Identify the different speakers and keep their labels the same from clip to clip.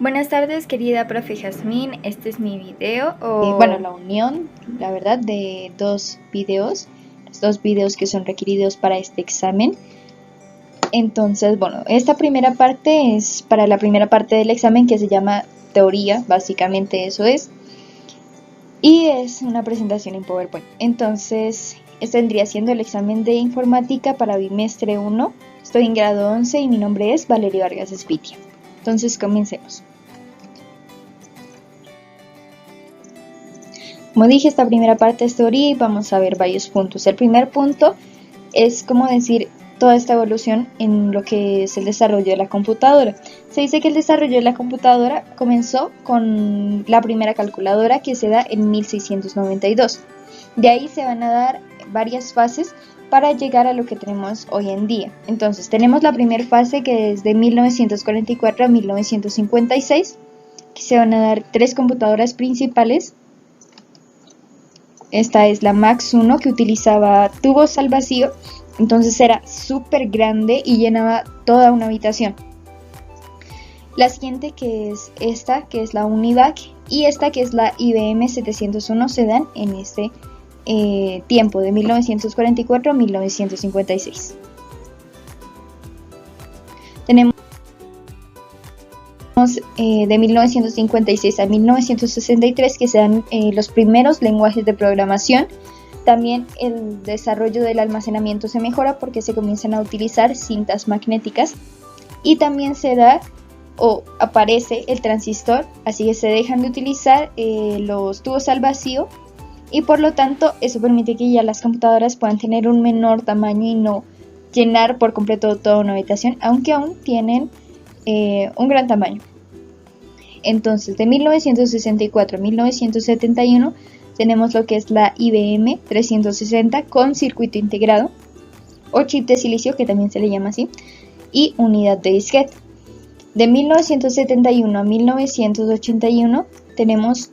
Speaker 1: Buenas tardes, querida profe Jazmín. Este es mi video
Speaker 2: la unión, la verdad, de dos videos, los dos videos que son requeridos para este examen. Entonces, esta primera parte es para la primera parte del examen, que se llama teoría, básicamente eso es, y es una presentación en PowerPoint. Entonces, este vendría siendo el examen de informática para bimestre 1. Estoy en grado 11 y mi nombre es Valeria Vargas Espitia. Entonces, comencemos. Como dije, esta primera parte es teoría y vamos a ver varios puntos. El primer punto es como decir toda esta evolución en lo que es el desarrollo de la computadora. Se dice que el desarrollo de la computadora comenzó con la primera calculadora, que se da en 1692. De ahí se van a dar varias fases para llegar a lo que tenemos hoy en día. Entonces tenemos la primera fase, que es de 1944 a 1956, que se van a dar 3 computadoras principales. Esta es la Max 1, que utilizaba tubos al vacío, entonces era súper grande y llenaba toda una habitación. La siguiente, que es esta, que es la UNIVAC, y esta, que es la IBM 701, se dan en este tiempo, de 1944 a 1956. Tenemos de 1956 a 1963, que se dan los primeros lenguajes de programación. También el desarrollo del almacenamiento se mejora porque se comienzan a utilizar cintas magnéticas, y también se da o aparece el transistor, así que se dejan de utilizar los tubos al vacío, y por lo tanto eso permite que ya las computadoras puedan tener un menor tamaño y no llenar por completo toda una habitación, aunque aún tienen un gran tamaño. Entonces, de 1964 a 1971 tenemos lo que es la IBM 360 con circuito integrado o chip de silicio, que también se le llama así, y unidad de disquete. De 1971 a 1981 tenemos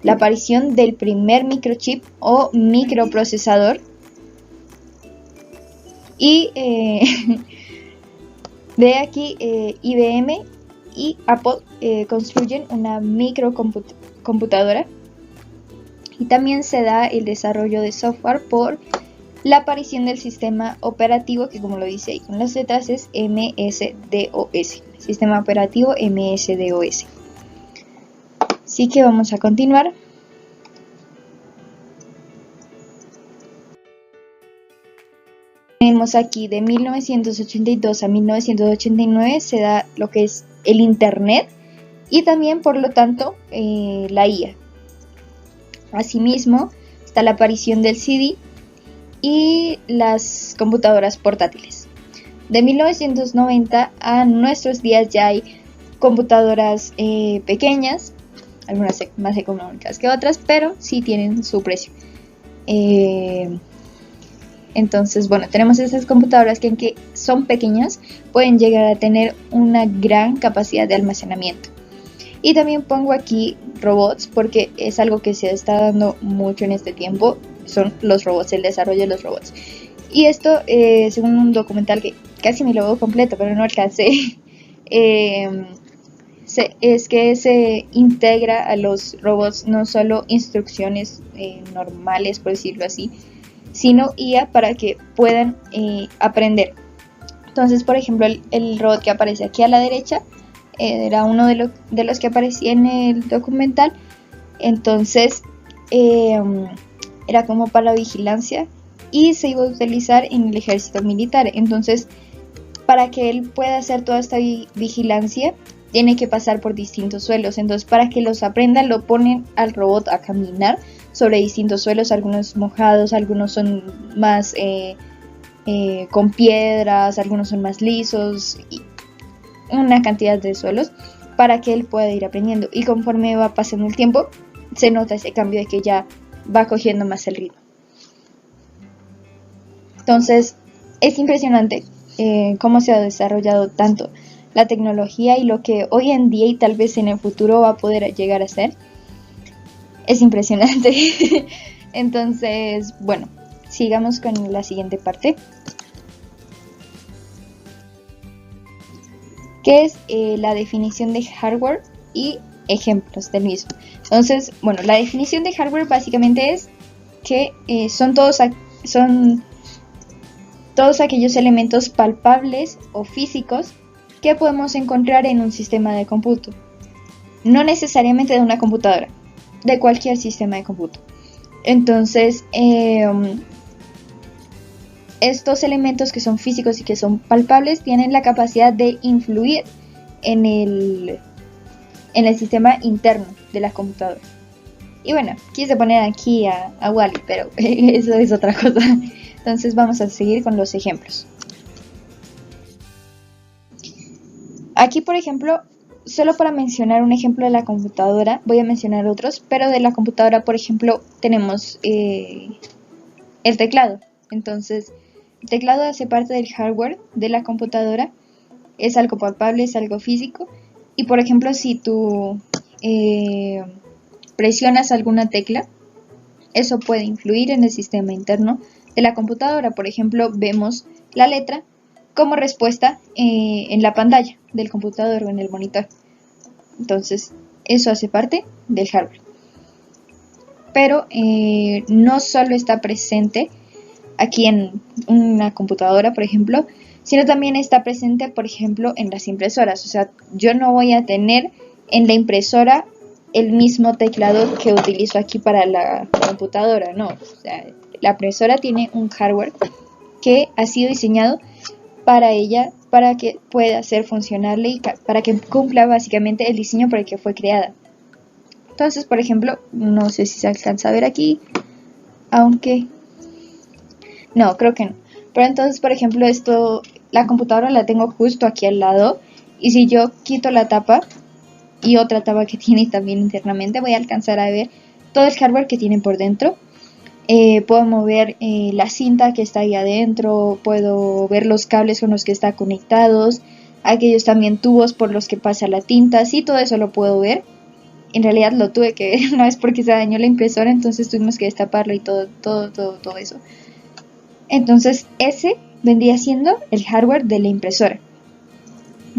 Speaker 2: la aparición del primer microchip o microprocesador, y de aquí IBM y Apple construyen una microcomputadora, y también se da el desarrollo de software por la aparición del sistema operativo, que como lo dice ahí con las letras es MS-DOS, sistema operativo MS-DOS. Así que vamos a continuar. Tenemos aquí de 1982 a 1989 se da lo que es el Internet y también, por lo tanto, la IA. Asimismo, está la aparición del CD y las computadoras portátiles. De 1990 a nuestros días ya hay computadoras pequeñas, algunas más económicas que otras, pero sí tienen su precio. Entonces, tenemos esas computadoras que, aunque son pequeñas, pueden llegar a tener una gran capacidad de almacenamiento. Y también pongo aquí robots porque es algo que se está dando mucho en este tiempo, son los robots, el desarrollo de los robots. Y esto, según un documental que casi me lo veo completo, pero no alcancé, es que se integra a los robots no solo instrucciones normales, por decirlo así, sino IA para que puedan aprender. Entonces, por ejemplo, el robot que aparece aquí a la derecha era uno de los que aparecía en el documental. Entonces, era como para vigilancia y se iba a utilizar en el ejército militar. Entonces, para que él pueda hacer toda esta vigilancia, tiene que pasar por distintos suelos. Entonces, para que los aprenda, lo ponen al robot a caminar sobre distintos suelos, algunos mojados, algunos son más con piedras, algunos son más lisos, y una cantidad de suelos para que él pueda ir aprendiendo. Y conforme va pasando el tiempo, se nota ese cambio de que ya va cogiendo más el ritmo. Entonces, es impresionante cómo se ha desarrollado tanto la tecnología y lo que hoy en día y tal vez en el futuro va a poder llegar a ser. Es impresionante. Entonces, sigamos con la siguiente parte. que es la definición de hardware y ejemplos del mismo. Entonces, bueno, la definición de hardware básicamente es que son todos aquellos elementos palpables o físicos que podemos encontrar en un sistema de cómputo. No necesariamente de una computadora, de cualquier sistema de cómputo. Entonces, estos elementos que son físicos y que son palpables tienen la capacidad de influir en el sistema interno de la computadora. Y bueno, quise poner aquí a Wally, pero eso es otra cosa. Entonces vamos a seguir con los ejemplos. Aquí, por ejemplo, solo para mencionar un ejemplo de la computadora, voy a mencionar otros, pero de la computadora, por ejemplo, tenemos el teclado. Entonces, el teclado hace parte del hardware de la computadora, es algo palpable, es algo físico. Y por ejemplo, si tú presionas alguna tecla, eso puede influir en el sistema interno de la computadora. Por ejemplo, vemos la letra como respuesta en la pantalla del computador o en el monitor. Entonces, eso hace parte del hardware. Pero no solo está presente aquí en una computadora, por ejemplo, sino también está presente, por ejemplo, en las impresoras. O sea, yo no voy a tener en la impresora el mismo teclado que utilizo aquí para la computadora, no. O sea, la impresora tiene un hardware que ha sido diseñado para ella, para que pueda ser funcionable y para que cumpla básicamente el diseño por el que fue creada. Entonces, por ejemplo, no sé si se alcanza a ver aquí, aunque no, creo que no. Pero entonces, por ejemplo, la computadora la tengo justo aquí al lado, y si yo quito la tapa y otra tapa que tiene también internamente, voy a alcanzar a ver todo el hardware que tiene por dentro. Puedo mover la cinta que está ahí adentro, puedo ver los cables con los que está conectados, aquellos también tubos por los que pasa la tinta, sí, todo eso lo puedo ver. En realidad lo tuve que ver una vez porque se dañó la impresora, entonces tuvimos que destaparlo y todo eso. Entonces ese vendría siendo el hardware de la impresora.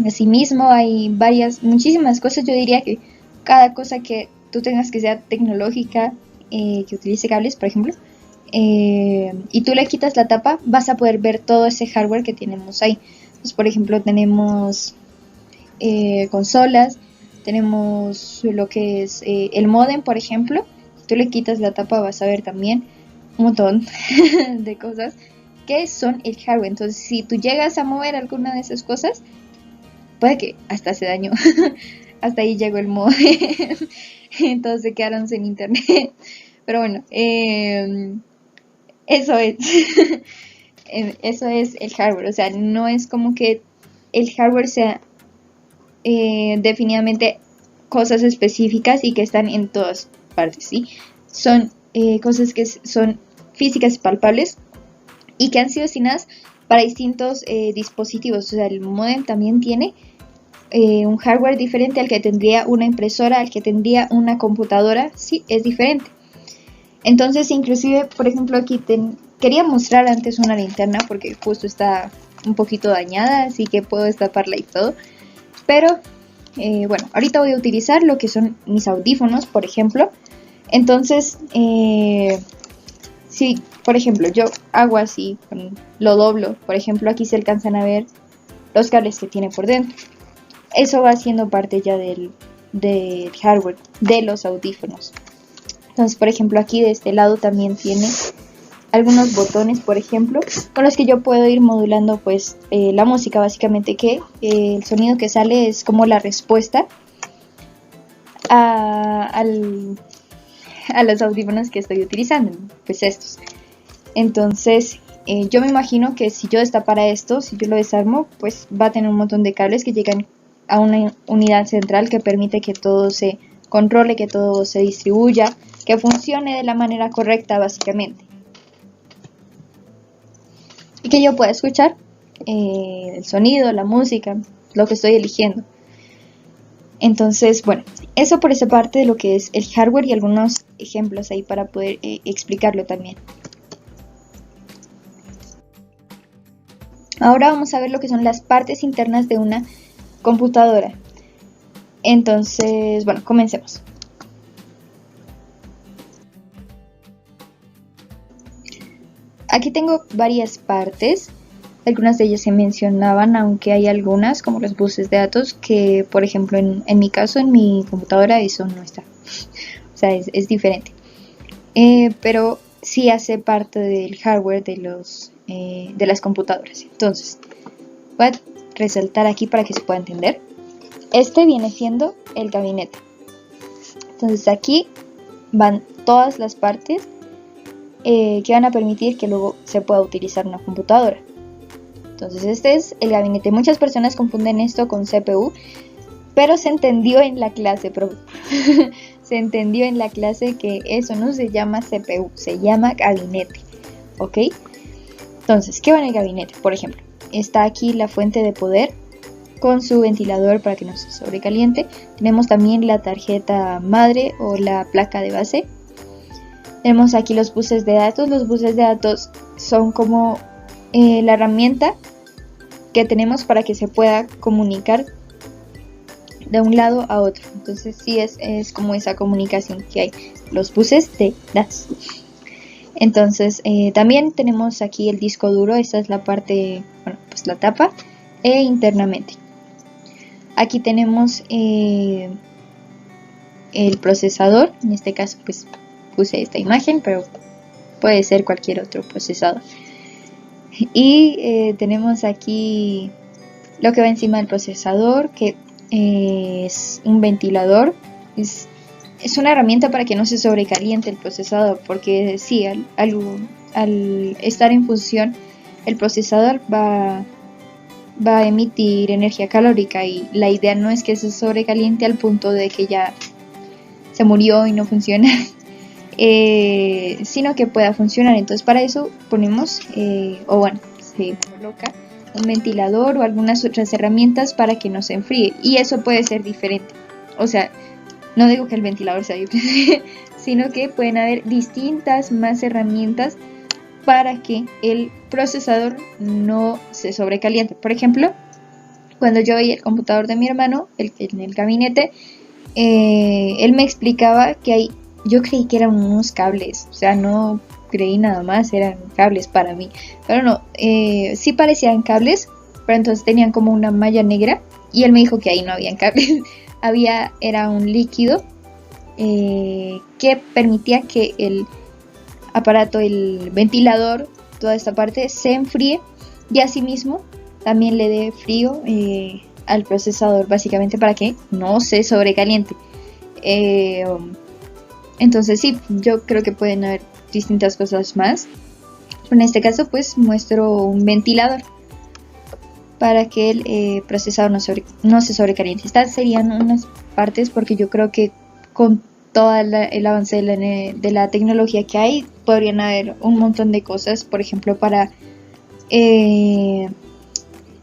Speaker 2: Asimismo hay muchísimas cosas. Yo diría que cada cosa que tú tengas que sea tecnológica, que utilice cables, por ejemplo, y tú le quitas la tapa, vas a poder ver todo ese hardware que tenemos ahí. Entonces, por ejemplo, tenemos consolas, tenemos lo que es el módem, por ejemplo. Si tú le quitas la tapa, vas a ver también un montón de cosas que son el hardware. Entonces, si tú llegas a mover alguna de esas cosas, puede que hasta se dañó. Hasta ahí llegó el modem. Entonces se quedaron sin internet. Pero bueno, eso es. Eso es el hardware. O sea, no es como que el hardware sea definitivamente cosas específicas y que están en todas partes, ¿sí? Son cosas que son físicas y palpables y que han sido destinadas para distintos dispositivos. O sea, el modem también tiene un hardware diferente al que tendría una impresora, al que tendría una computadora. Sí, es diferente. Entonces, inclusive, por ejemplo, aquí quería mostrar antes una linterna porque justo está un poquito dañada, así que puedo destaparla y todo. Pero, bueno, ahorita voy a utilizar lo que son mis audífonos, por ejemplo. Entonces, si, por ejemplo, yo hago así, lo doblo, por ejemplo, aquí se alcanzan a ver los cables que tiene por dentro. Eso va siendo parte ya del hardware de los audífonos. Entonces, por ejemplo, aquí de este lado también tiene algunos botones, por ejemplo, con los que yo puedo ir modulando pues la música, básicamente, que el sonido que sale es como la respuesta a los audífonos que estoy utilizando, pues estos. Entonces, yo me imagino que si yo destapara esto, si yo lo desarmo, pues va a tener un montón de cables que llegan a una unidad central que permite que todo se controle, que todo se distribuya, que funcione de la manera correcta, básicamente. Y que yo pueda escuchar el sonido, la música, lo que estoy eligiendo. Entonces, bueno, eso por esa parte de lo que es el hardware y algunos ejemplos ahí para poder explicarlo también. Ahora vamos a ver lo que son las partes internas de una computadora. Entonces, bueno, comencemos. Aquí tengo varias partes. Algunas de ellas se mencionaban, aunque hay algunas, como los buses de datos, que por ejemplo en mi caso, en mi computadora, eso no está. O sea, es diferente. Pero sí hace parte del hardware de las computadoras. Entonces, voy a resaltar aquí para que se pueda entender. Este viene siendo el gabinete. Entonces aquí van todas las partes que van a permitir que luego se pueda utilizar una computadora. Entonces este es el gabinete. Muchas personas confunden esto con CPU, pero se entendió en la clase, se entendió en la clase que eso no se llama CPU, se llama gabinete, ¿ok? Entonces, ¿qué va en el gabinete? Por ejemplo, está aquí la fuente de poder con su ventilador para que no se sobrecaliente. Tenemos también la tarjeta madre o la placa de base. Tenemos aquí los buses de datos. Los buses de datos son como la herramienta que tenemos para que se pueda comunicar de un lado a otro. Entonces sí es como esa comunicación que hay, los buses de datos. Entonces también tenemos aquí el disco duro. Esta es la parte, bueno, pues la tapa, e internamente aquí tenemos el procesador. En este caso pues puse esta imagen, pero puede ser cualquier otro procesador. Y tenemos aquí lo que va encima del procesador, que es un ventilador. Es una herramienta para que no se sobrecaliente el procesador, porque sí, al estar en función, el procesador va a emitir energía calórica, y la idea no es que se sobrecaliente al punto de que ya se murió y no funciona. Sino que pueda funcionar. Entonces para eso ponemos se coloca un ventilador o algunas otras herramientas para que no se enfríe, y eso puede ser diferente. O sea, no digo que el ventilador sea diferente, sino que pueden haber distintas más herramientas para que el procesador no se sobrecaliente. Por ejemplo, cuando yo veía el computador de mi hermano, en el gabinete, él me explicaba que yo creí que eran unos cables, o sea, no creí nada más, eran cables para mí, pero no, sí parecían cables, pero entonces tenían como una malla negra, y él me dijo que ahí no habían cables, era un líquido que permitía que el aparato, el ventilador, toda esta parte se enfríe, y asimismo también le dé frío al procesador, básicamente para que no se sobrecaliente. Entonces sí, yo creo que pueden haber distintas cosas más. En este caso pues muestro un ventilador para que el procesador no se sobrecaliente. Estas serían unas partes, porque yo creo que con todo el avance de la tecnología que hay, podrían haber un montón de cosas, por ejemplo, para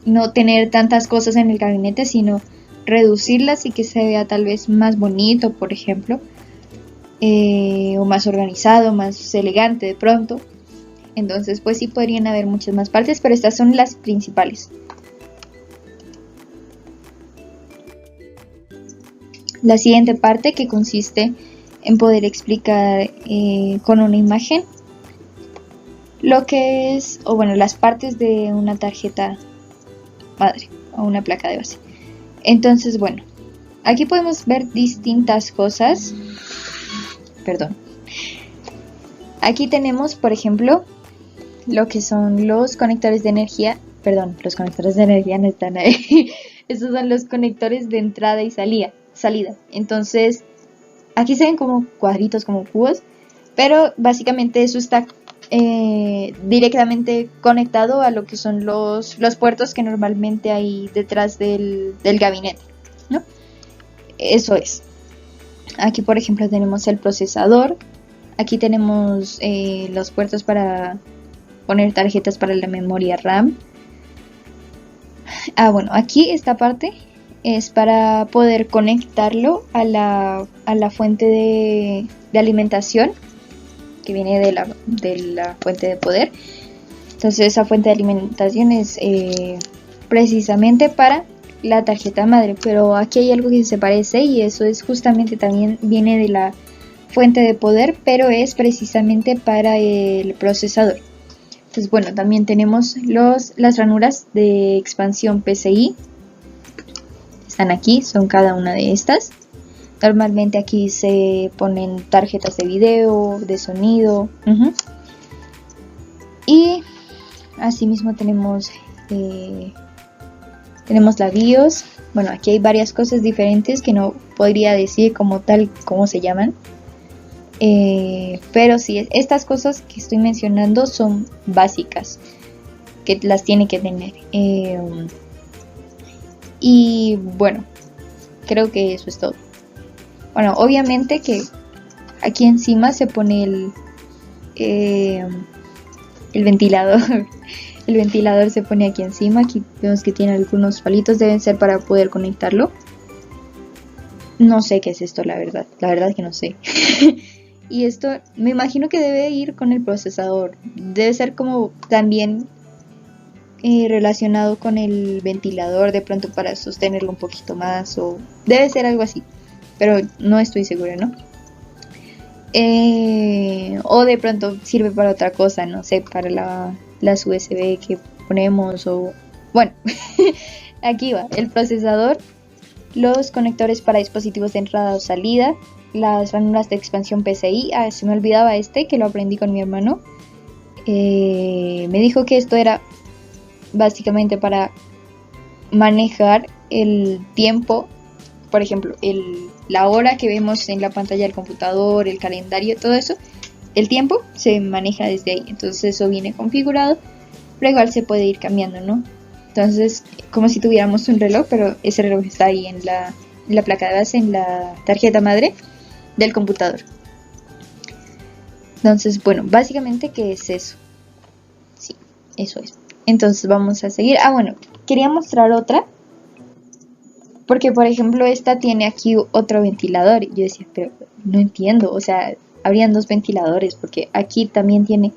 Speaker 2: no tener tantas cosas en el gabinete, sino reducirlas y que se vea tal vez más bonito, por ejemplo. O más organizado, más elegante de pronto. Entonces pues sí podrían haber muchas más partes, pero estas son las principales. La siguiente parte, que consiste en poder explicar con una imagen lo que es, o bueno, las partes de una tarjeta madre o una placa de base. Entonces bueno, aquí podemos ver distintas cosas. Aquí tenemos, por ejemplo, lo que son los conectores de energía. Los conectores de energía no están ahí. Estos son los conectores de entrada y salida. Entonces, aquí se ven como cuadritos, como cubos, pero básicamente eso está directamente conectado a lo que son los puertos que normalmente hay detrás del gabinete, ¿no? Eso es. Aquí por ejemplo tenemos el procesador. Aquí tenemos los puertos para poner tarjetas para la memoria RAM. Bueno, aquí esta parte es para poder conectarlo a la fuente de alimentación, que viene de la fuente de poder. Entonces esa fuente de alimentación es precisamente para la tarjeta madre, pero aquí hay algo que se parece y eso es justamente también viene de la fuente de poder, pero es precisamente para el procesador. Entonces bueno, también tenemos las ranuras de expansión PCI, están aquí, son cada una de estas. Normalmente aquí se ponen tarjetas de video, de sonido. Y asimismo tenemos la BIOS. Bueno, aquí hay varias cosas diferentes que no podría decir como tal cómo se llaman. Pero sí, estas cosas que estoy mencionando son básicas, que las tiene que tener. Y bueno, creo que eso es todo. Bueno, obviamente que aquí encima se pone el ventilador. El ventilador se pone aquí encima. Aquí vemos que tiene algunos palitos, deben ser para poder conectarlo. No sé qué es esto, la verdad. La verdad que no sé. Y esto me imagino que debe ir con el procesador. Debe ser como también relacionado con el ventilador, de pronto para sostenerlo un poquito más. O debe ser algo así. Pero no estoy segura, ¿no? O de pronto sirve para otra cosa, no sé, para las USB que ponemos o... Bueno, aquí va, el procesador, los conectores para dispositivos de entrada o salida, las ranuras de expansión PCI, se me olvidaba que lo aprendí con mi hermano. Me dijo que esto era básicamente para manejar el tiempo, por ejemplo, la hora que vemos en la pantalla del computador, el calendario, todo eso, el tiempo se maneja desde ahí. Entonces eso viene configurado, pero igual se puede ir cambiando, ¿no? Entonces, como si tuviéramos un reloj, pero ese reloj está ahí en la placa de base, en la tarjeta madre del computador. Entonces, bueno, básicamente, ¿qué es eso? Sí, eso es. Entonces vamos a seguir. Bueno, quería mostrar otra. Porque, por ejemplo, esta tiene aquí otro ventilador. Y yo decía, pero no entiendo. O sea, habrían dos ventiladores. Porque aquí también tiene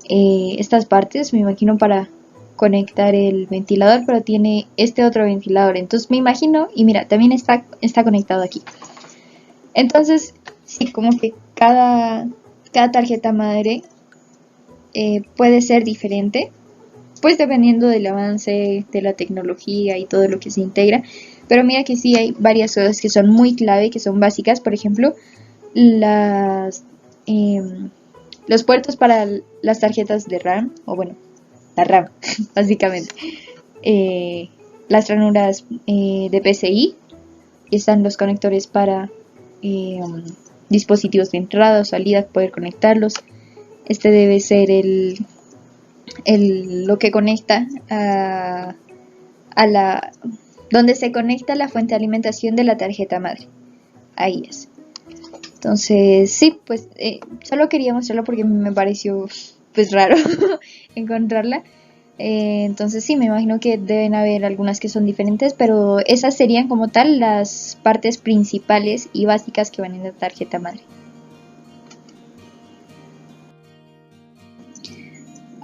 Speaker 2: estas partes, me imagino, para conectar el ventilador. Pero tiene este otro ventilador. Entonces me imagino, y mira, también está conectado aquí. Entonces, sí, como que cada tarjeta madre puede ser diferente. Pues dependiendo del avance de la tecnología y todo lo que se integra. Pero mira que sí hay varias cosas que son muy clave, que son básicas. Por ejemplo, los puertos para las tarjetas de RAM, o bueno, la RAM, básicamente. Las ranuras de PCI, están los conectores para dispositivos de entrada o salida, poder conectarlos. Este debe ser lo que conecta a la... donde se conecta la fuente de alimentación de la tarjeta madre. Ahí es. Entonces, sí, pues solo quería mostrarlo porque me pareció pues raro encontrarla. Entonces sí, me imagino que deben haber algunas que son diferentes, pero esas serían como tal las partes principales y básicas que van en la tarjeta madre.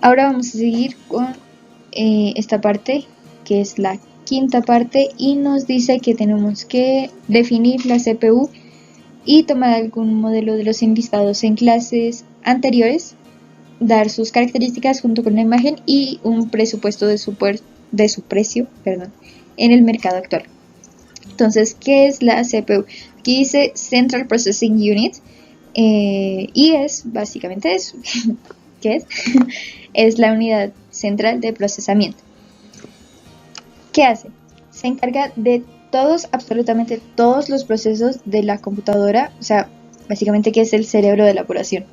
Speaker 2: Ahora vamos a seguir con esta parte, que es la quinta parte, y nos dice que tenemos que definir la CPU y tomar algún modelo de los enlistados en clases anteriores, dar sus características junto con la imagen y un presupuesto de su precio, en el mercado actual. Entonces, ¿qué es la CPU? Aquí dice Central Processing Unit, y es básicamente eso. ¿Qué es? Es la unidad central de procesamiento. ¿Qué hace? Se encarga de absolutamente todos los procesos de la computadora, o sea, básicamente que es el cerebro de la operación.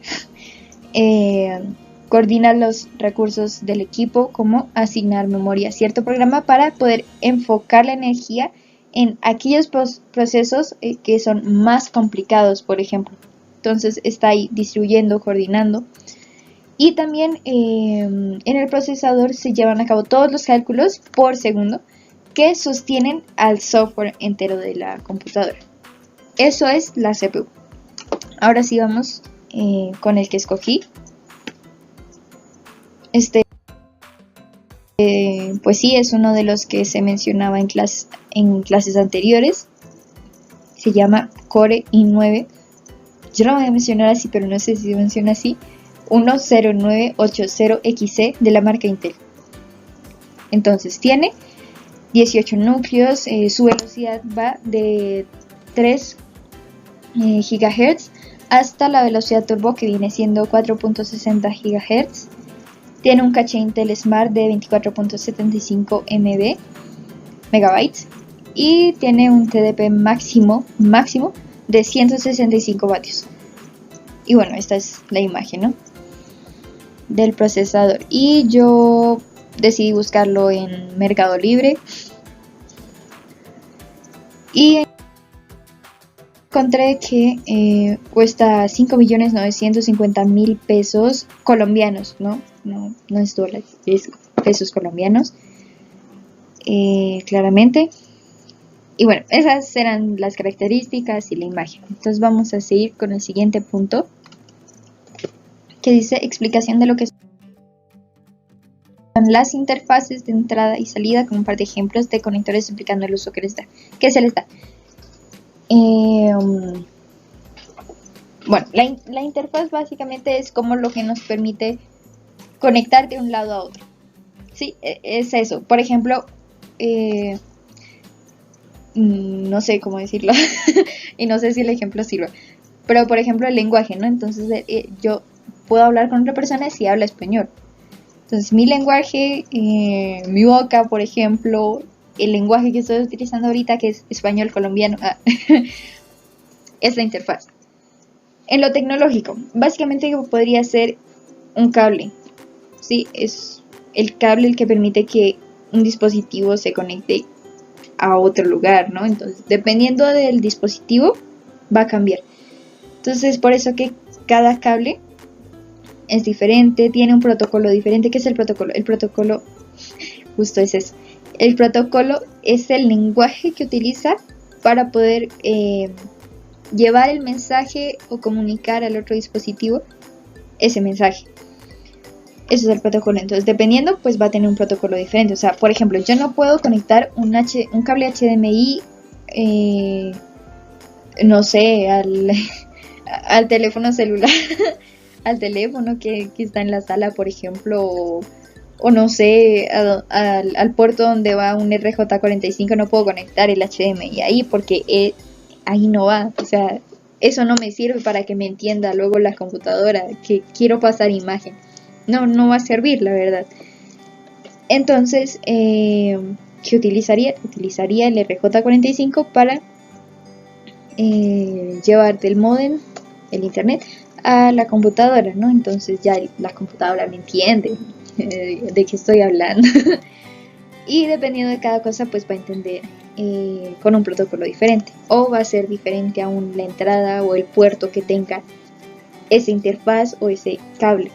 Speaker 2: Coordina los recursos del equipo, como asignar memoria a cierto programa para poder enfocar la energía en aquellos procesos que son más complicados, por ejemplo. Entonces está ahí distribuyendo, coordinando. Y también en el procesador se llevan a cabo todos los cálculos por segundo que sostienen al software entero de la computadora. Eso es la CPU. Ahora sí vamos con el que escogí. pues sí, es uno de los que se mencionaba en clases anteriores. Se llama Core i9. Yo lo voy a mencionar así, pero no sé si se menciona así. 10980XC de la marca Intel. Entonces tiene 18 núcleos, su velocidad va de 3 GHz hasta la velocidad turbo, que viene siendo 4.60 GHz. Tiene un caché Intel Smart de 24.75 megabytes y tiene un TDP máximo de 165 vatios. Y bueno, esta es la imagen, ¿no?, del procesador. Y yo decidí buscarlo en Mercado Libre y encontré que cuesta 5.950.000 pesos colombianos, no es dólares, es pesos colombianos, claramente. Y bueno, esas eran las características y la imagen. Entonces vamos a seguir con el siguiente punto, que dice explicación de lo que son las interfaces de entrada y salida, con un par de ejemplos de conectores explicando el uso que se les da. Bueno, la interfaz básicamente es como lo que nos permite conectar de un lado a otro. Sí, es eso. Por ejemplo, no sé cómo decirlo y no sé si el ejemplo sirve, pero por ejemplo el lenguaje, ¿no? Entonces yo puedo hablar con otra persona si habla español. Entonces mi lenguaje, mi boca, por ejemplo, el lenguaje que estoy utilizando ahorita, que es español colombiano, es la interfaz. En lo tecnológico, básicamente podría ser un cable. Sí, es el cable el que permite que un dispositivo se conecte a otro lugar, ¿no? Entonces, dependiendo del dispositivo, va a cambiar. Entonces, por eso que cada cable es diferente, tiene un protocolo diferente. ¿Qué es el protocolo? El protocolo, justo es eso. El protocolo es el lenguaje que utiliza para poder llevar el mensaje o comunicar al otro dispositivo ese mensaje. Eso es el protocolo. Entonces, dependiendo, pues va a tener un protocolo diferente. O sea, por ejemplo, yo no puedo conectar un cable HDMI, no sé, al teléfono celular, al teléfono que está en la sala, por ejemplo, o no sé, al puerto donde va un RJ45, no puedo conectar el HDMI ahí porque ahí no va. O sea, eso no me sirve para que me entienda luego la computadora que quiero pasar imagen. No va a servir, la verdad. Entonces, ¿qué utilizaría? Utilizaría el RJ45 para llevar del módem, el internet, a la computadora, ¿no? Entonces ya la computadora me entiende de qué estoy hablando. Y dependiendo de cada cosa, pues va a entender con un protocolo diferente. O va a ser diferente aún la entrada o el puerto que tenga esa interfaz o ese cable.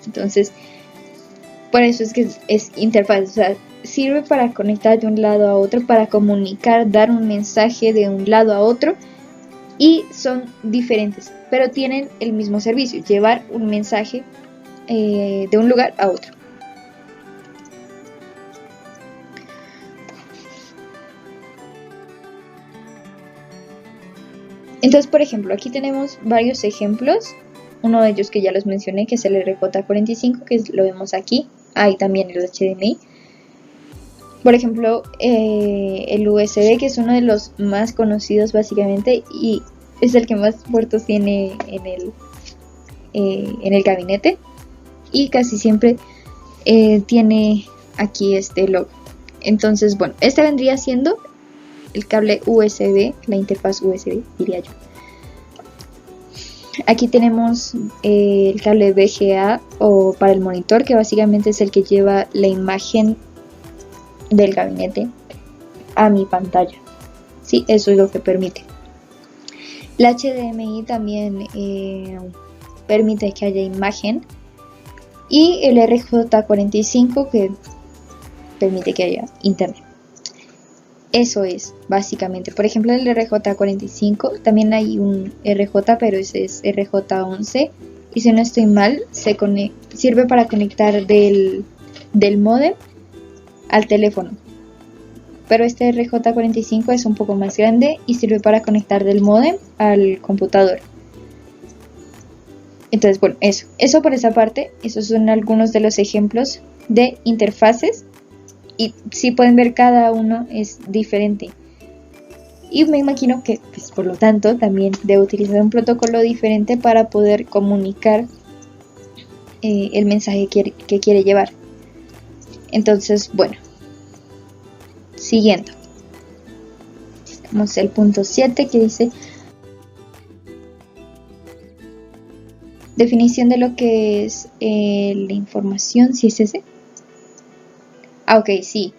Speaker 2: Entonces, por eso es que es interfaz. O sea, sirve para conectar de un lado a otro, para comunicar, dar un mensaje de un lado a otro. Y son diferentes, pero tienen el mismo servicio, llevar un mensaje de un lugar a otro. Entonces, por ejemplo, aquí tenemos varios ejemplos. Uno de ellos que ya los mencioné, que es el RJ45, que lo vemos aquí. Hay también el HDMI. Por ejemplo, el USB, que es uno de los más conocidos básicamente y es el que más puertos tiene en el gabinete. Y casi siempre tiene aquí este logo. Entonces, bueno, este vendría siendo el cable USB, la interfaz USB, diría yo. Aquí tenemos el cable VGA o para el monitor, que básicamente es el que lleva la imagen del gabinete a mi pantalla. Sí, eso es lo que permite. La HDMI también permite que haya imagen. Y el RJ45 que permite que haya internet. Eso es básicamente. Por ejemplo, el RJ45, también hay un RJ, pero ese es RJ11. Y si no estoy mal, sirve para conectar del módem al teléfono. Pero este RJ45 es un poco más grande y sirve para conectar del módem al computador. Entonces, bueno, eso por esa parte. Esos son algunos de los ejemplos de interfaces. Y si pueden ver, cada uno es diferente. Y me imagino que, pues, por lo tanto, también debe utilizar un protocolo diferente para poder comunicar el mensaje que quiere llevar. Entonces, bueno, siguiendo. Vamos al punto 7 que dice: definición de lo que es la información, ¿sí es ese? Ah, ok, sí.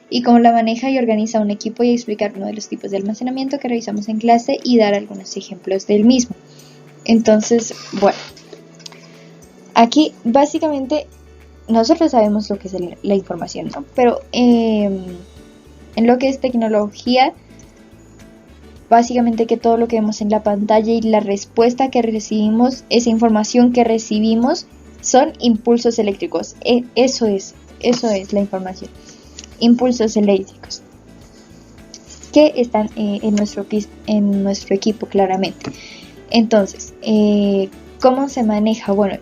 Speaker 2: Y cómo la maneja y organiza un equipo, y explicar uno de los tipos de almacenamiento que revisamos en clase y dar algunos ejemplos del mismo. Entonces, bueno, aquí básicamente nosotros sabemos lo que es la información, ¿no? Pero en lo que es tecnología, básicamente que todo lo que vemos en la pantalla y la respuesta que recibimos, esa información que recibimos, son impulsos eléctricos. Eso es la información. Impulsos eléctricos que están en nuestro equipo, claramente. Entonces, ¿cómo se maneja? Bueno,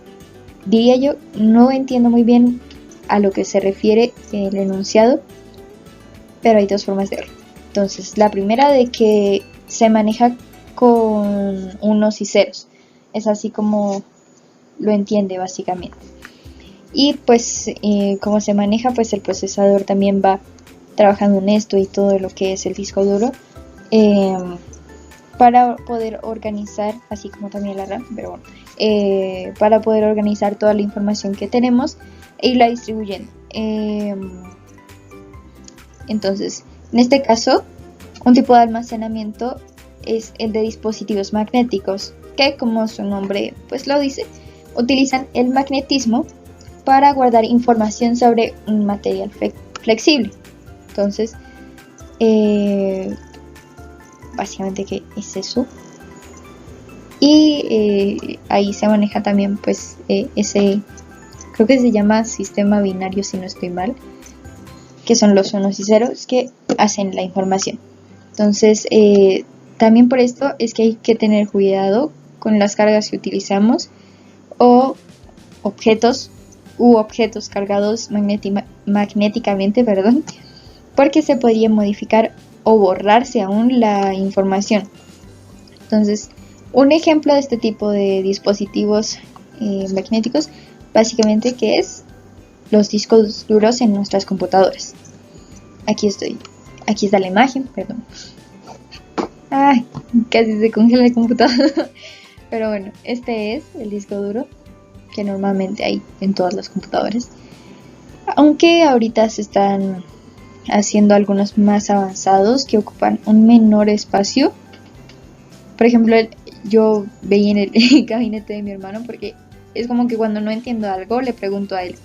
Speaker 2: diría yo, no entiendo muy bien a lo que se refiere el enunciado, pero hay dos formas de verlo. Entonces, la primera, de que se maneja con unos y ceros. Es así como lo entiende básicamente. Y pues como se maneja, pues el procesador también va trabajando en esto y todo lo que es el disco duro, para poder organizar, así como también la RAM, pero bueno, para poder organizar toda la información que tenemos e irla distribuyendo. Entonces, en este caso, un tipo de almacenamiento es el de dispositivos magnéticos, que, como su nombre pues lo dice, utilizan el magnetismo para guardar información sobre un material flexible. Entonces, básicamente, ¿qué es eso? Y ahí se maneja también pues ese, creo que se llama sistema binario, si no estoy mal, que son los unos y ceros que hacen la información. Entonces, también por esto es que hay que tener cuidado con las cargas que utilizamos, o objetos cargados magnéticamente, porque se podría modificar o borrarse aún la información. Entonces, un ejemplo de este tipo de dispositivos magnéticos, básicamente, que es los discos duros en nuestras computadoras. Aquí está la imagen, perdón. Ay, casi se congela el computador. Pero bueno, este es el disco duro que normalmente hay en todas las computadoras. Aunque ahorita se están haciendo algunos más avanzados que ocupan un menor espacio. Por ejemplo, yo veía en el gabinete de mi hermano, porque es como que cuando no entiendo algo le pregunto a él,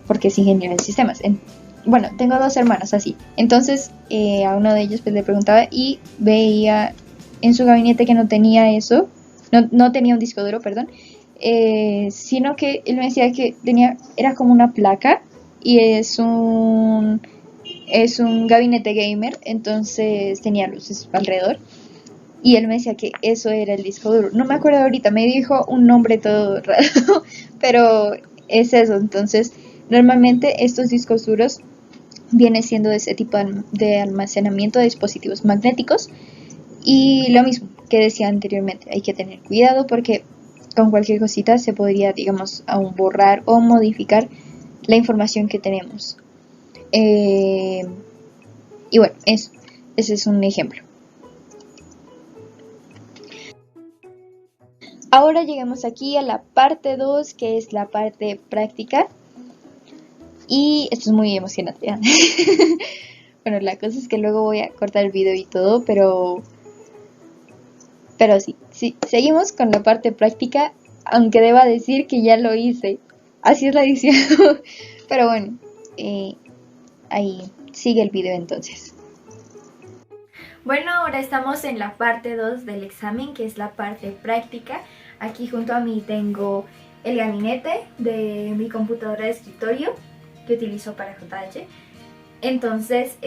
Speaker 2: porque es ingeniero en sistemas. Bueno, tengo dos hermanos así. Entonces a uno de ellos pues le preguntaba, y veía en su gabinete que no tenía eso, no tenía un disco duro, perdón, sino que él me decía que era como una placa, y es un gabinete gamer, entonces tenía luces alrededor, y él me decía que eso era el disco duro. No me acuerdo ahorita, me dijo un nombre todo raro, pero es eso. Entonces, normalmente estos discos duros vienen siendo de ese tipo de almacenamiento de dispositivos magnéticos, y lo mismo que decía anteriormente, hay que tener cuidado porque con cualquier cosita se podría, digamos, aún borrar o modificar la información que tenemos. Y bueno, ese es un ejemplo. Ahora llegamos aquí a la parte 2, que es la parte práctica. Y esto es muy emocionante. Bueno, la cosa es que luego voy a cortar el video y todo, pero sí, seguimos con la parte práctica, aunque deba decir que ya lo hice. Así es la edición. Pero bueno, ahí sigue el video entonces.
Speaker 1: Bueno, ahora estamos en la parte 2 del examen, que es la parte práctica. Aquí junto a mí tengo el gabinete de mi computadora de escritorio. que utilizo para JH. Entonces,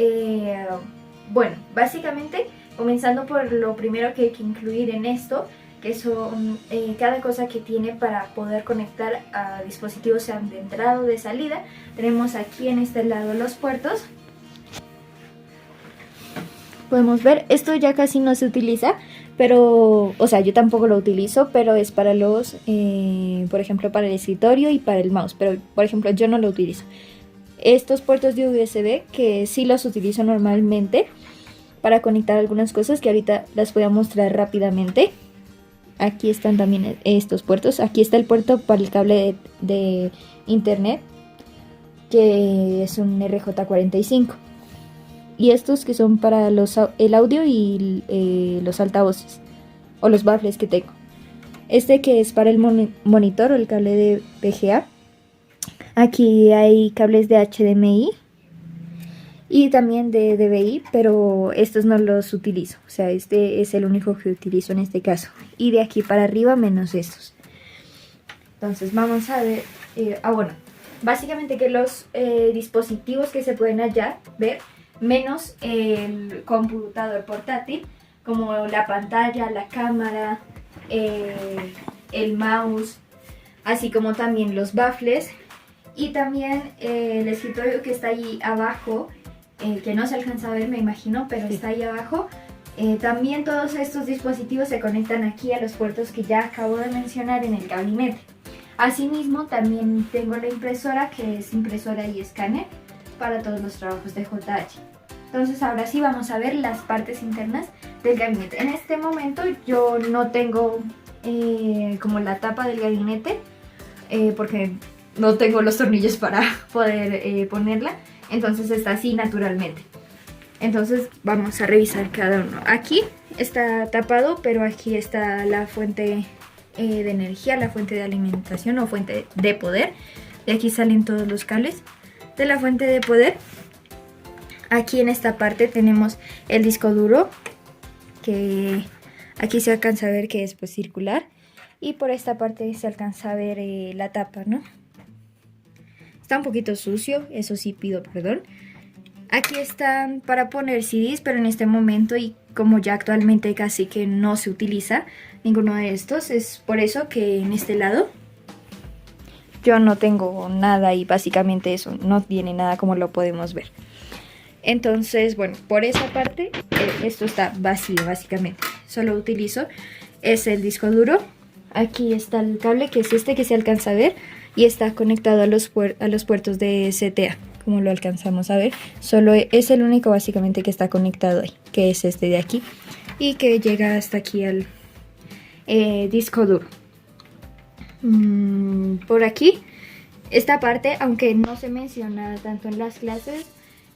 Speaker 1: bueno, básicamente comenzando por lo primero que hay que incluir en esto, que son cada cosa que tiene para poder conectar a dispositivos, sean de entrada o de salida. Tenemos aquí en este lado los puertos. Podemos ver, esto ya casi no se utiliza, pero, o sea, yo tampoco lo utilizo, pero es para los, por ejemplo, para el escritorio y para el mouse, pero, por ejemplo, yo no lo utilizo. Estos puertos de USB, que sí los utilizo normalmente para conectar algunas cosas, que ahorita las voy a mostrar rápidamente. Aquí están también estos puertos. Aquí está el puerto para el cable de internet, que es un RJ45. Y estos que son para el audio y los altavoces o los baffles que tengo. Este que es para el monitor o el cable de VGA. Aquí hay cables de HDMI y también de DVI, pero estos no los utilizo. O sea, este es el único que utilizo en este caso. Y de aquí para arriba menos estos. Entonces vamos a ver. Bueno, básicamente que los dispositivos que se pueden hallar, ver, menos el computador portátil, como la pantalla, la cámara, el mouse, así como también los baffles. Y también el escritorio que está ahí abajo, que no se alcanza a ver, me imagino, pero está ahí abajo. También todos estos dispositivos se conectan aquí a los puertos que ya acabo de mencionar en el gabinete. Asimismo, también tengo la impresora, que es impresora y escáner para todos los trabajos de JH. Entonces ahora sí vamos a ver las partes internas del gabinete. En este momento yo no tengo como la tapa del gabinete, porque no tengo los tornillos para poder ponerla, entonces está así naturalmente. Entonces vamos a revisar cada uno. Aquí está tapado, pero aquí está la fuente de energía, la fuente de alimentación o fuente de poder. De aquí salen todos los cables de la fuente de poder. Aquí en esta parte tenemos el disco duro, que aquí se alcanza a ver que es pues circular, y por esta parte se alcanza a ver la tapa, ¿no? Está un poquito sucio, eso sí pido perdón. Aquí están para poner CDs, pero en este momento, y como ya actualmente casi que no se utiliza ninguno de estos, es por eso que en este lado yo no tengo nada, y básicamente eso no tiene nada, como lo podemos ver. Entonces, bueno, por esa parte esto está vacío básicamente. Solo utilizo es el disco duro. Aquí está el cable, que es este que se alcanza a ver, y está conectado a los puertos de CTA, como lo alcanzamos a ver. Solo es el único básicamente que está conectado ahí, que es este de aquí, y que llega hasta aquí al disco duro. Por aquí, esta parte, aunque no se menciona tanto en las clases,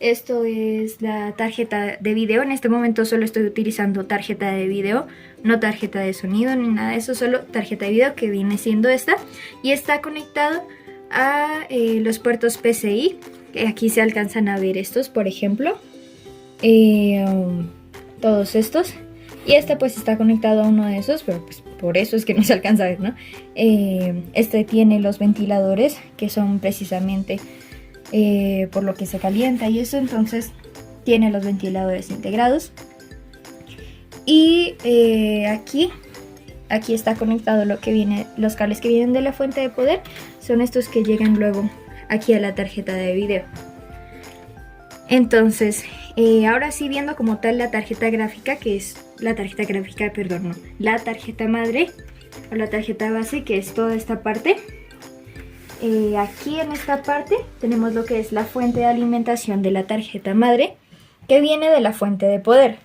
Speaker 1: esto es la tarjeta de video. En este momento solo estoy utilizando tarjeta de video, no tarjeta de sonido ni nada de eso, solo tarjeta de video, que viene siendo esta. Y está conectado a los puertos PCI, que aquí se alcanzan a ver estos, por ejemplo. Todos estos. Y este pues está conectado a uno de esos, pero pues por eso es que no se alcanza a ver, ¿no? Este tiene los ventiladores, que son precisamente por lo que se calienta y eso, entonces tiene los ventiladores integrados. Y aquí está conectado lo que viene, los cables que vienen de la fuente de poder, son estos que llegan luego aquí a la tarjeta de video. Entonces, ahora sí, viendo como tal la tarjeta gráfica, que es la tarjeta madre o la tarjeta base, que es toda esta parte. Aquí en esta parte tenemos lo que es la fuente de alimentación de la tarjeta madre, que viene de la fuente de poder.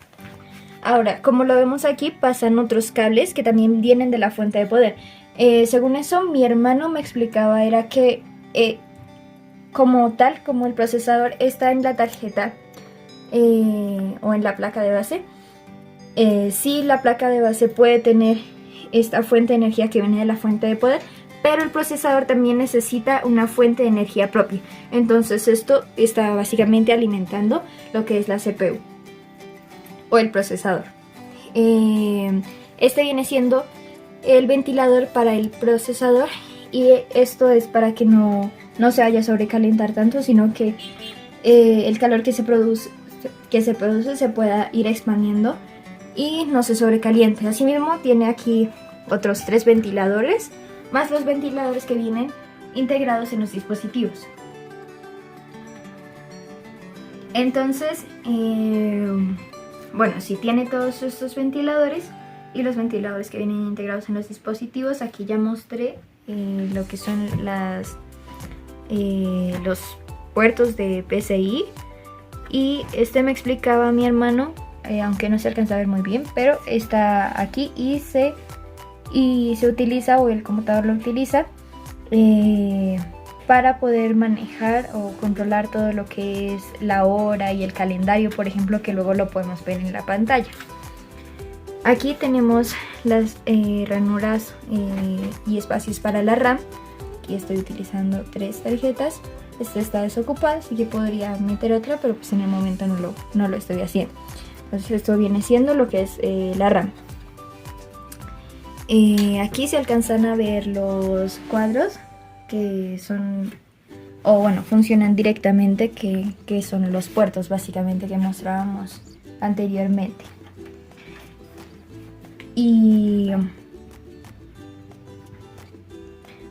Speaker 1: Ahora, como lo vemos aquí, pasan otros cables que también vienen de la fuente de poder. Según eso, mi hermano me explicaba, era que como tal, como el procesador está en la tarjeta o en la placa de base, sí, la placa de base puede tener esta fuente de energía que viene de la fuente de poder, pero el procesador también necesita una fuente de energía propia. Entonces esto está básicamente alimentando lo que es la CPU o el procesador. Este viene siendo el ventilador para el procesador, y esto es para que no no se vaya a sobrecalentar tanto, sino que el calor que se produce se pueda ir expandiendo y no se sobrecaliente. Asimismo tiene aquí otros 3 ventiladores, más los ventiladores que vienen integrados en los dispositivos. Entonces, bueno, si tiene todos estos ventiladores y los ventiladores que vienen integrados en los dispositivos, aquí ya mostré lo que son los puertos de PCI, y me explicaba mi hermano, aunque no se alcanza a ver muy bien, pero está aquí y se utiliza, o el computador lo utiliza para poder manejar o controlar todo lo que es la hora y el calendario, por ejemplo, que luego lo podemos ver en la pantalla. Aquí tenemos las ranuras y espacios para la RAM. Aquí estoy utilizando 3 tarjetas. Esta está desocupada, así que podría meter otra, pero pues en el momento no lo estoy haciendo. Entonces esto viene siendo lo que es la RAM. Aquí se alcanzan a ver los cuadros que son, o bueno, funcionan directamente, que son los puertos básicamente que mostrábamos anteriormente. Y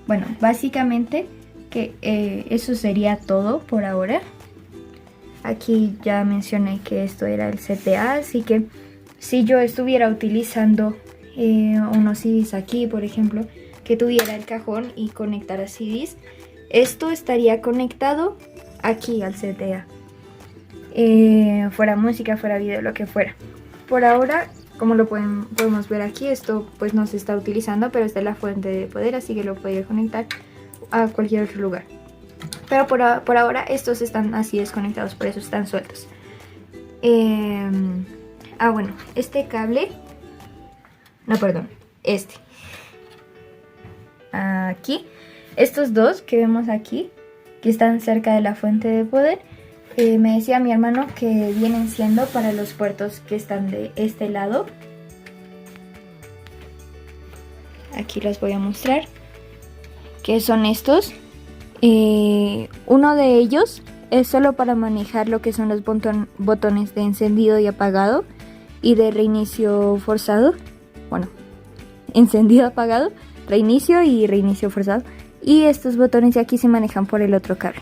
Speaker 1: bueno, básicamente que eso sería todo por ahora. Aquí ya mencioné que esto era el CTA, así que si yo estuviera utilizando unos CDs aquí, por ejemplo, que tuviera el cajón y conectara CDs, esto estaría conectado aquí al CTA, fuera música, fuera video, lo que fuera. Por ahora, como lo podemos ver aquí, esto pues no se está utilizando, pero esta es la fuente de poder, así que lo podría conectar a cualquier otro lugar. Pero por ahora estos están así desconectados, por eso están sueltos. Bueno, este cable, no, perdón, aquí, estos dos que vemos aquí, que están cerca de la fuente de poder, me decía mi hermano que vienen siendo para los puertos que están de este lado. Aquí los voy a mostrar, que son estos. Uno de ellos es solo para manejar lo que son los botones de encendido y apagado y de reinicio forzado. Bueno, encendido, apagado, reinicio y reinicio forzado. Y estos botones de aquí se manejan por el otro cable.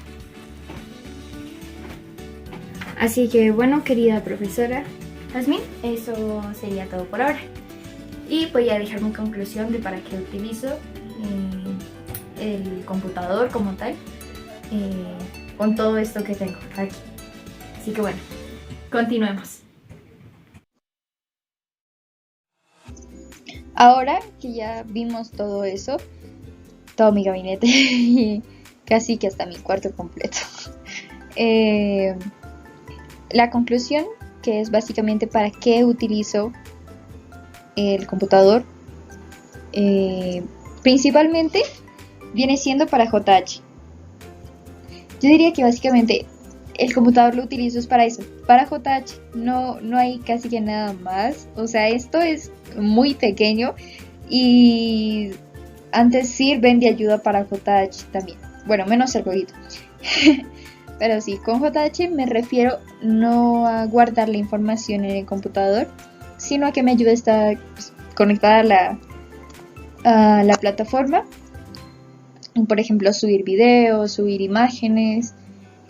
Speaker 1: Así que bueno, querida profesora Jazmín, eso sería todo por ahora. Y voy a dejar mi conclusión de para qué utilizo el computador como tal, con todo esto que tengo aquí. Así que bueno, continuemos.
Speaker 2: Ahora que ya vimos todo eso, todo mi gabinete y casi que hasta mi cuarto completo, la conclusión, que es básicamente para qué utilizo el computador, principalmente viene siendo para JH. Yo diría que básicamente el computador lo utilizo es para eso, para JH. No hay casi que nada más. O sea, esto es muy pequeño y antes sirven de ayuda para JH también. Bueno, menos el jueguito. Pero sí, con JH me refiero no a guardar la información en el computador, sino a que me ayude a estar conectada a la plataforma. Por ejemplo, subir videos, subir imágenes,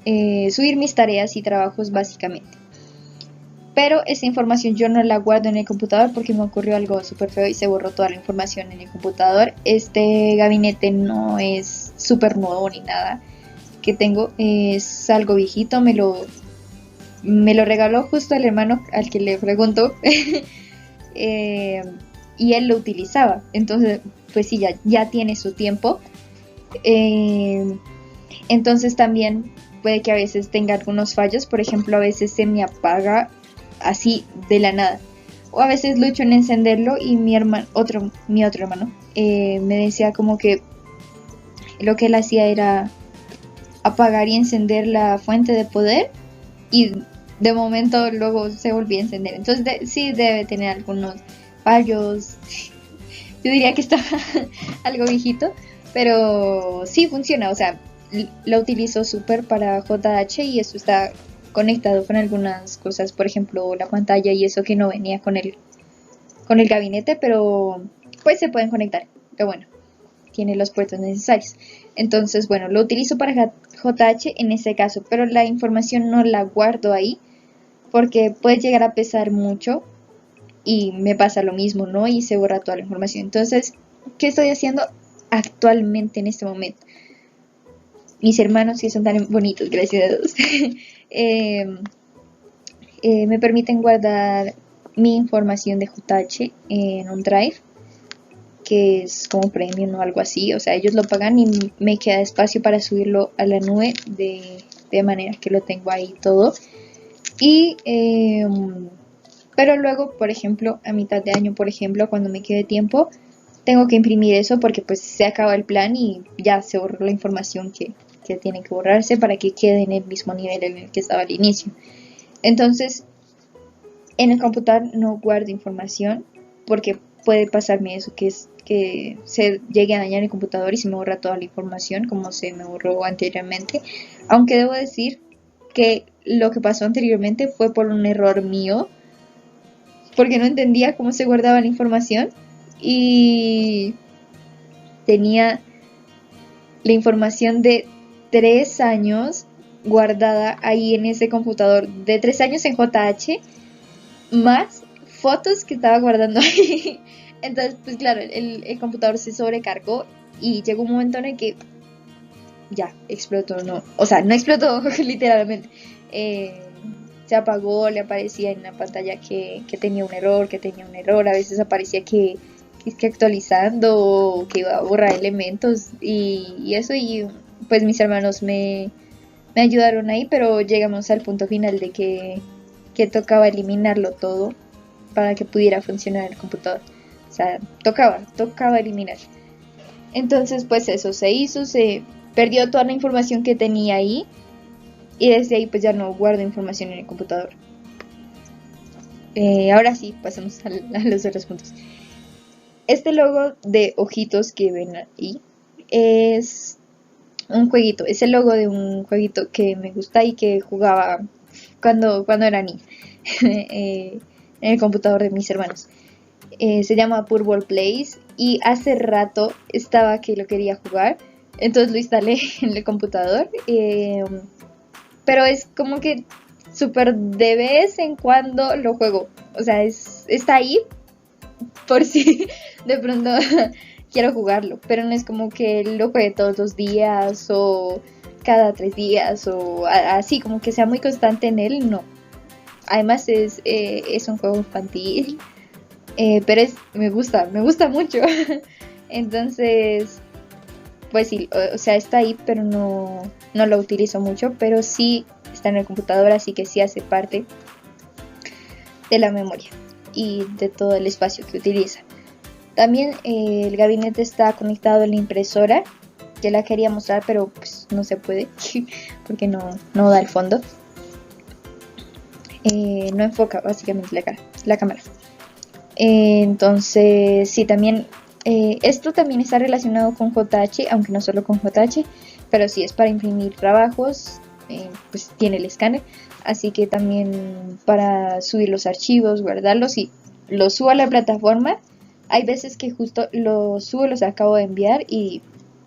Speaker 2: subir mis tareas y trabajos básicamente. Pero esa información yo no la guardo en el computador porque me ocurrió algo súper feo y se borró toda la información en el computador. Este gabinete no es súper nuevo ni nada que tengo, es algo viejito, me lo regaló justo el hermano al que le preguntó y él lo utilizaba, entonces pues sí, ya tiene su tiempo. Entonces también puede que a veces tenga algunos fallos, por ejemplo a veces se me apaga así de la nada, o a veces lucho en encenderlo y mi otro hermano me decía como que lo que él hacía era apagar y encender la fuente de poder y de momento luego se volvía a encender. Entonces sí debe tener algunos fallos. Yo diría que está algo viejito, pero sí funciona. O sea, la utilizo súper para JH y eso está conectado con algunas cosas, por ejemplo la pantalla y eso que no venía con el gabinete, pero pues se pueden conectar, pero bueno, tiene los puertos necesarios. Entonces, bueno, lo utilizo para JH en este caso, pero la información no la guardo ahí porque puede llegar a pesar mucho y me pasa lo mismo, ¿no? Y se borra toda la información. Entonces, ¿qué estoy haciendo actualmente en este momento? Mis hermanos, que son tan bonitos, gracias a Dios, me permiten guardar mi información de JH en un drive que es como premium o algo así, o sea, ellos lo pagan y me queda espacio para subirlo a la nube de manera que lo tengo ahí todo. Y pero luego, por ejemplo, a mitad de año, por ejemplo, cuando me quede tiempo, tengo que imprimir eso porque pues se acaba el plan y ya se borró la información que tiene que borrarse para que quede en el mismo nivel en el que estaba al inicio. Entonces, en el computador no guardo información porque puede pasarme eso, que es que se llegue a dañar el computador y se me borra toda la información como se me borró anteriormente. Aunque debo decir que lo que pasó anteriormente fue por un error mío, porque no entendía cómo se guardaba la información y tenía la información de 3 años guardada ahí en ese computador, de 3 años en JH, más fotos que estaba guardando ahí. Entonces, pues claro, el computador se sobrecargó y llegó un momento en el que ya explotó, no, o sea, no explotó literalmente, se apagó, le aparecía en la pantalla que tenía un error, a veces aparecía que actualizando o que iba a borrar elementos y eso, y pues mis hermanos me ayudaron ahí, pero llegamos al punto final de que tocaba eliminarlo todo para que pudiera funcionar el computador. O sea, tocaba eliminar. Entonces, pues eso se hizo, se perdió toda la información que tenía ahí y desde ahí pues ya no guardo información en el computador. Ahora sí, pasamos a los otros puntos. Este logo de ojitos que ven ahí es un jueguito, es el logo de un jueguito que me gusta y que jugaba cuando era niña en el computador de mis hermanos. Se llama Purple Place y hace rato estaba que lo quería jugar, entonces lo instalé en el computador, pero es como que súper de vez en cuando lo juego, o sea, está ahí por si de pronto quiero jugarlo, pero no es como que lo juegue todos los días o cada 3 días o así, como que sea muy constante en él, no. Además es un juego infantil, pero me gusta mucho. Entonces, pues sí, o sea, está ahí, pero no lo utilizo mucho, pero sí está en el computador, así que sí hace parte de la memoria y de todo el espacio que utiliza. También el gabinete está conectado a la impresora, ya la quería mostrar, pero pues no se puede porque no da el fondo. No enfoca básicamente la cámara. Entonces, sí, también esto también está relacionado con JH, aunque no solo con JH, pero sí es para imprimir trabajos, pues tiene el escáner, así que también para subir los archivos, guardarlos y los subo a la plataforma. Hay veces que justo los subo, los acabo de enviar y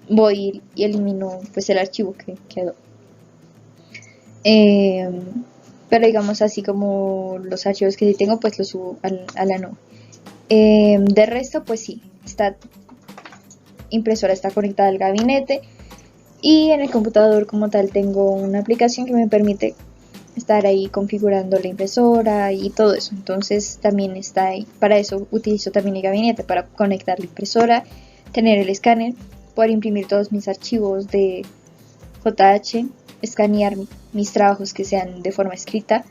Speaker 2: voy y elimino pues el archivo que quedó. Pero digamos así como los archivos que sí tengo, pues los subo a la nube. De resto, pues sí, esta impresora está conectada al gabinete y en el computador como tal tengo una aplicación que me permite estar ahí configurando la impresora y todo eso. Entonces también está ahí. Para eso utilizo también el gabinete, para conectar la impresora, tener el escáner, poder imprimir todos mis archivos de JH, escanear mis trabajos que sean de forma escrita,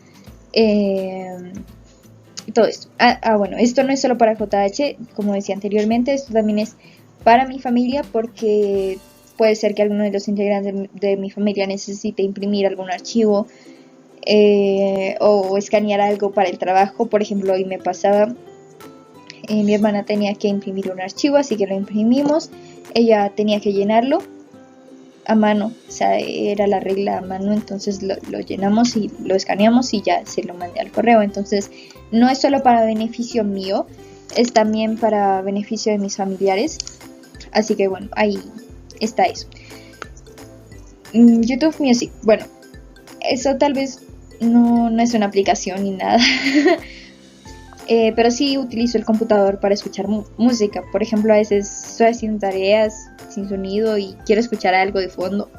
Speaker 2: todo esto. Bueno, esto no es solo para JH, como decía anteriormente, esto también es para mi familia, porque puede ser que alguno de los integrantes de mi familia necesite imprimir algún archivo o escanear algo para el trabajo. Por ejemplo, hoy me pasaba, mi hermana tenía que imprimir un archivo, así que lo imprimimos, ella tenía que llenarlo a mano, o sea, era la regla a mano, entonces lo llenamos y lo escaneamos y ya se lo mandé al correo. Entonces no es solo para beneficio mío, es también para beneficio de mis familiares. Así que bueno, ahí está eso. YouTube Music, bueno, eso tal vez no es una aplicación ni nada. Pero sí utilizo el computador para escuchar música. Por ejemplo, a veces estoy haciendo tareas sin sonido y quiero escuchar algo de fondo.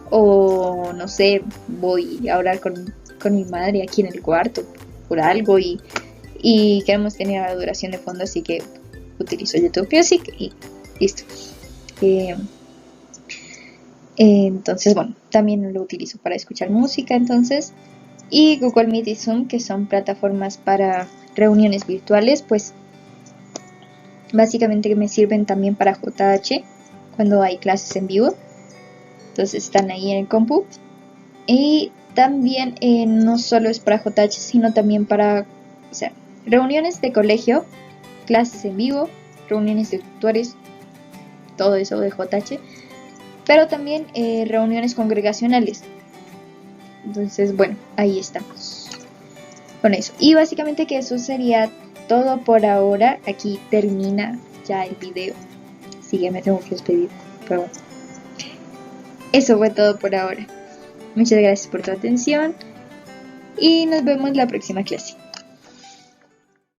Speaker 2: O no sé, voy a hablar con mi madre aquí en el cuarto por algo y queremos tener la duración de fondo, así que utilizo YouTube Music y listo. Entonces, bueno, también lo utilizo para escuchar música, entonces. Y Google Meet y Zoom, que son plataformas para reuniones virtuales, pues básicamente me sirven también para JH cuando hay clases en vivo. Entonces están ahí en el compu. Y también no solo es para JH, sino también para, o sea, reuniones de colegio, clases en vivo, reuniones de tutores, todo eso de JH. Pero también reuniones congregacionales. Entonces, bueno, ahí estamos con eso. Y básicamente que eso sería todo por ahora. Aquí termina ya el video. Así que me tengo que despedir. Pero bueno, eso fue todo por ahora. Muchas gracias por tu atención. Y nos vemos en la próxima clase.